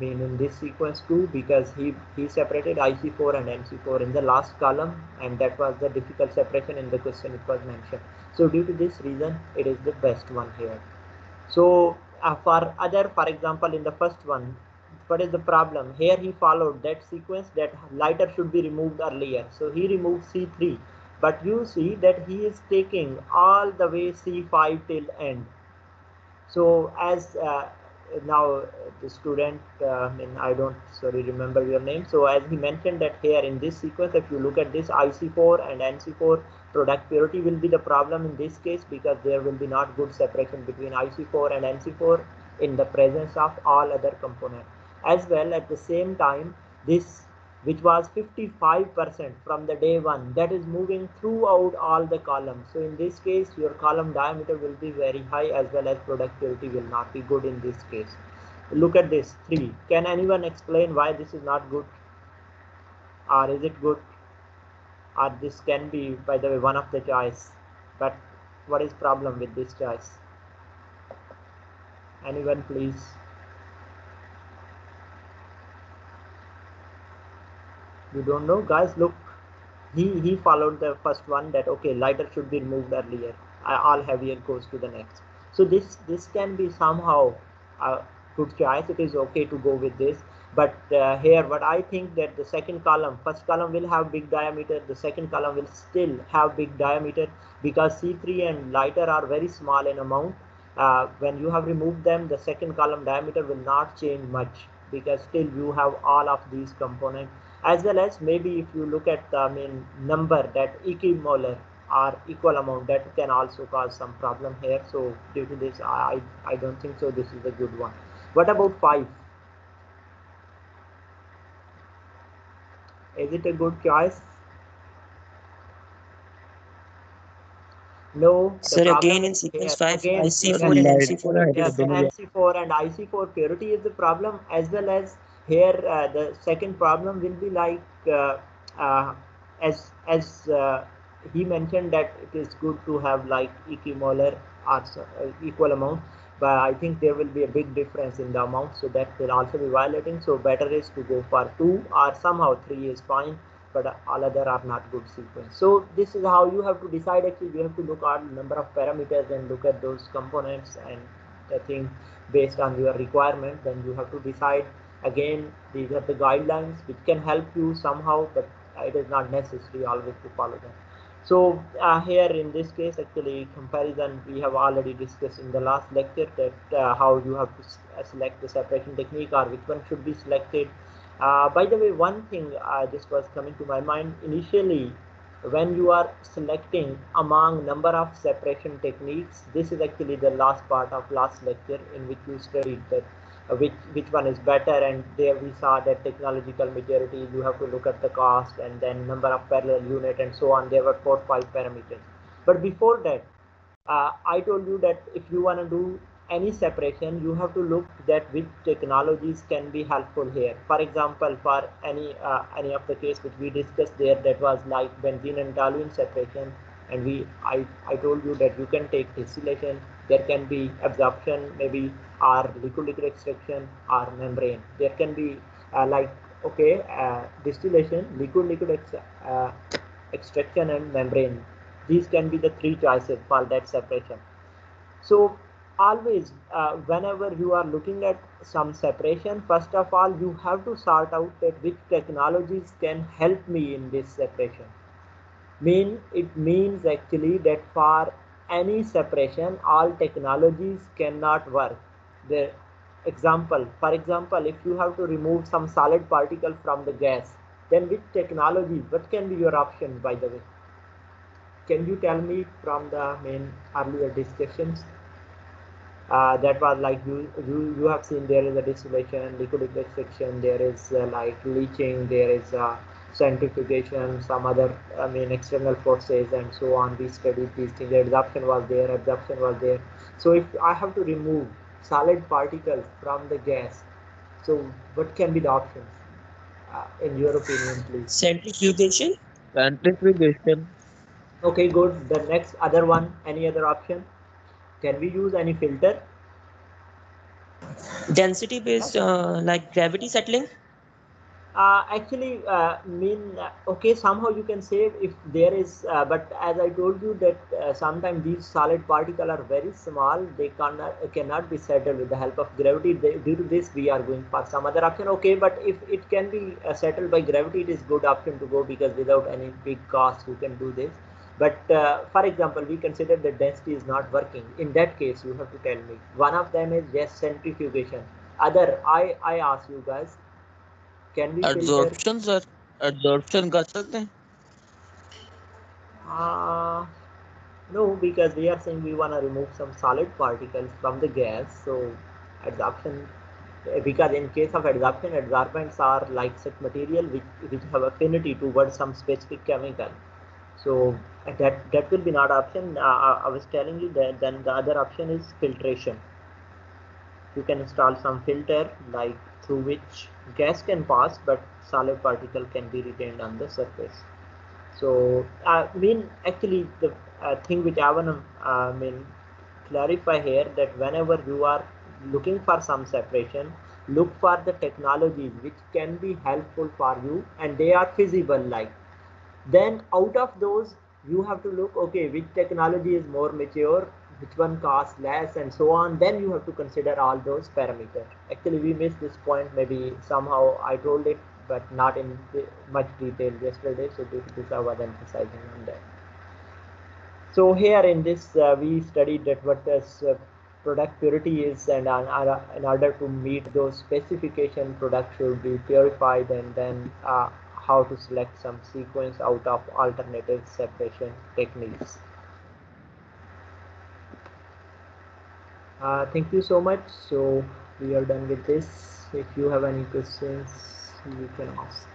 Mean in this sequence too, because he separated IC4 and MC4 in the last column, and that was the difficult separation in the question it was mentioned. So due to this reason, it is the best one here. So for example, in the first one, what is the problem? Here he followed that sequence that lighter should be removed earlier. So he removed C3, but you see that he is taking all the way C5 till end. So as now the student, I don't remember your name. So as he mentioned that here in this sequence, if you look at this IC4 and NC4, product purity will be the problem in this case, because there will be not good separation between IC4 and NC4 in the presence of all other components. As well, at the same time, this, which was 55% from the day one, that is moving throughout all the columns. So in this case, your column diameter will be very high, as well as productivity will not be good in this case. Look at this 3. Can anyone explain why this is not good, or is it good, or this can be, by the way, one of the choice, but what is problem with this choice? Anyone, please? You don't know, guys? Look, he followed the first one, that okay, lighter should be removed earlier, all heavier goes to the next. So this can be somehow a good choice. It is okay to go with this, but here what I think, that the second column, first column will have big diameter, the second column will still have big diameter, because C3 and lighter are very small in amount. When you have removed them, the second column diameter will not change much, because still you have all of these components. As well as, maybe if you look at the number, that equimolar or equal amount, that can also cause some problem here. So due to this, I don't think so this is a good one. What about 5? Is it a good choice? No. Sir, again in sequence 5, IC4 and Yes, NC4 are yes, available. NC4 and IC4 purity is the problem, as well as here the second problem will be like as he mentioned that it is good to have like equimolar or equal amount, but I think there will be a big difference in the amount, so that will also be violating. So better is to go for 2, or somehow 3 is fine, but all other are not good sequence. So this is how you have to decide. Actually, you have to look at number of parameters and look at those components, and I think based on your requirement, then you have to decide. Again, these are the guidelines which can help you somehow, but it is not necessary always to follow them. So here in this case, actually comparison we have already discussed in the last lecture, that how you have to select the separation technique, or which one should be selected. By the way, one thing this was coming to my mind initially, when you are selecting among number of separation techniques, this is actually the last part of last lecture, in which we studied that which one is better, and there we saw that technological majority, you have to look at the cost, and then number of parallel unit, and so on. There were 4-5 parameters. But before that, I told you that if you want to do any separation, you have to look that which technologies can be helpful here. For example, for any of the case which we discussed there, that was like benzene and toluene separation, and I told you that you can take distillation, there can be absorption, maybe, or liquid extraction, or membrane. There can be distillation, liquid extraction, and membrane. These can be the 3 choices for that separation. So always whenever you are looking at some separation, first of all you have to sort out that which technologies can help me in this separation. It means actually that for any separation, all technologies cannot work. The example, for example, if you have to remove some solid particle from the gas, then which technology, what can be your option, by the way? Can you tell me from the main earlier discussions? That was like you have seen there is a distillation, liquid extraction, there is like leaching, there is centrifugation, some other external forces and so on. We studied these things. Adsorption was there, absorption was there. So if I have to remove solid particles from the gas, so what can be the options in your opinion, please? Centrifugation. Centrifugation. Okay, good. The next other one, any other option? Can we use any filter? Density based, like gravity settling. Actually, okay, somehow you can say if there is, but as I told you that sometimes these solid particles are very small, they cannot be settled with the help of gravity. Due to this, we are going for some other option. Okay, but if it can be settled by gravity, it is good option to go, because without any big cost, you can do this. But for example, we consider that density is not working. In that case, you have to tell me. One of them is just centrifugation. Other, I ask you guys, can we filter? Adsorption sir adsorption कर सकते हैं No, because we are saying we want to remove some solid particles from the gas. So adsorption, because in case of adsorption, adsorbents are like such material which have affinity towards some specific chemical. So that will be not option. I was telling you that then the other option is filtration. You can install some filter like through which gas can pass, but solid particle can be retained on the surface. So actually the thing which I want to clarify here, that whenever you are looking for some separation, look for the technologies which can be helpful for you and they are feasible. Like, then out of those you have to look, okay, which technology is more mature, which one costs less, and so on. Then you have to consider all those parameters. Actually, we missed this point, maybe somehow I told it but not in much detail yesterday, so due to this I was emphasizing on that. So here in this we studied that what does product purity is, and in order to meet those specification, product should be purified, and then how to select some sequence out of alternative separation techniques. Thank you so much. So we are done with this. If you have any questions, you can ask.